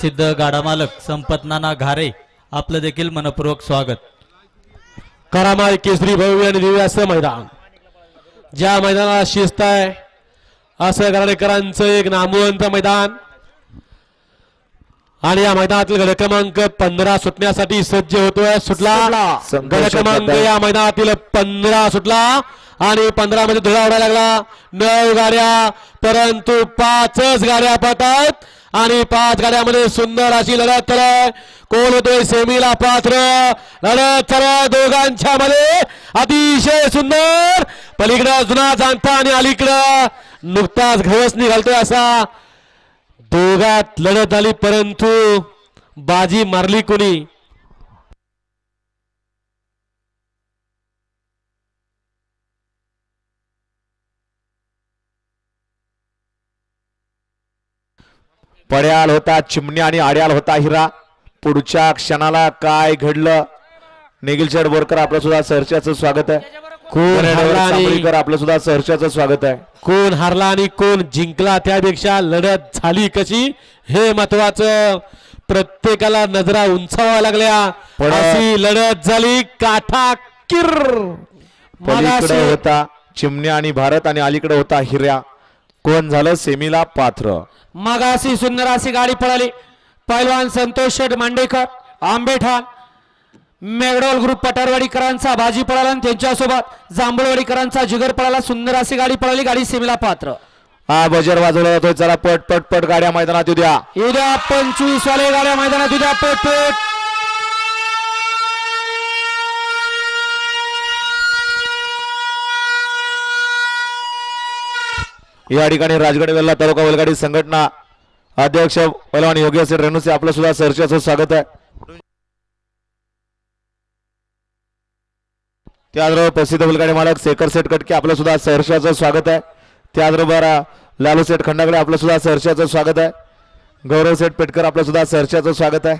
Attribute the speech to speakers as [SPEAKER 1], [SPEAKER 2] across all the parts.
[SPEAKER 1] सिद्ध गाडा मालक संपत नाना घारे आपलं देखील मनपूर्वक स्वागत।
[SPEAKER 2] करामाई केसरी भव्य आणि दिव्य असं मैदान, ज्या मैदानाला शिस्त आहे असं गाडेकरांचं एक नामवंत मैदान आणि या मैदानातील गड क्रमांक 15 सुटण्यासाठी सज्ज होतोय। सुटला गड क्रमांक या मैदानातील 15 सुटला आणि 15 मध्ये धुळा उडायला लागला। 9 गाड्या परंतु 5च गाड्या पळतात आणि 5 गाड्यामध्ये सुंदर अशी लढत आहे। कोण होतोय सेमीला पात्र, लढत सर्व दोघांच्या मध्ये अतिशय सुंदर। पलीकडे जुना जाणता आणि अलीकडे नुकताच घवस निघालतोय असा दोघात लढत आली, परंतु बाजी मारली कोणी?
[SPEAKER 3] पड्याल होता चिमणी आणि आड्याल होता हिरा। पुढच्या क्षणाला काय घडलं? निखिल बोरकर आपलं सुद्धा सहर्षाचं स्वागत आहे।
[SPEAKER 2] कोण हरला आणि
[SPEAKER 3] आपलं सुद्धा सहर्षाचं स्वागत आहे।
[SPEAKER 2] कोण हरला आणि कोण जिंकला त्यापेक्षा लढत झाली कशी हे महत्वाचं। प्रत्येकाला नजरा उंचावा लागल्या अशी लढत झाली काठाकीर।
[SPEAKER 3] पलीकडे होता चिमणी आणि भारत आणि अलीकडे होता हिऱ्या। कोण झालं सेमीला पात्र?
[SPEAKER 2] मगाशी सुंदर अशी गाडी पळाली। पैलवान संतोष शेठ मांडेकर आंबेठाण मेगडोल ग्रुप पठारवाडीकरांचा बाजी पळाला आणि त्यांच्यासोबत जांभूळवाडीकरांचा जिगर पळाला। सुंदर अशी गाडी पळाली, गाडी सेमीला पात्र।
[SPEAKER 3] हा बजर वाजवला जातोय। चला पट पट पट गाड्या मैदानात उद्या
[SPEAKER 2] 25 वाले गाड्या मैदानात उद्या पट पट।
[SPEAKER 3] या ठिकाणी राजगड वेल्ला तालुका बैलगाडी संघटना अध्यक्ष पैलवान योगेश शेठ रेणुसे आपलं सुद्धा सहर्षाचं स्वागत आहे। त्याचबरोबर प्रसिद्ध बैलगाडी मालक शेखर शेठ कटके आपलं सुद्धा सहर्षाचं स्वागत आहे। त्याचबरोबर लालू शेठ खंडागळे आपलं सुद्धा सहर्षाचं स्वागत आहे। गौरव शेठ पेटकर आपलं सुद्धा सहर्षाचं स्वागत आहे।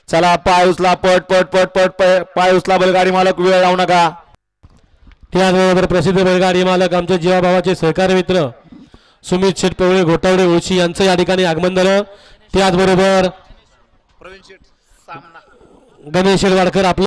[SPEAKER 3] चला पाय उचला, पट पट पट पट पाय उचला बैलगाडी मालक, वेळ लावू नका।
[SPEAKER 2] त्याचबरोबर प्रसिद्ध बैलगाडी मालक आमचे जीवाभावाचे सहकारी मित्र सुमित शेठ पवळे घोटावडे ओळशी यांचं या ठिकाणी आगमन झालं। त्याचबरोबर गणेश शेठ वाडकर आपलं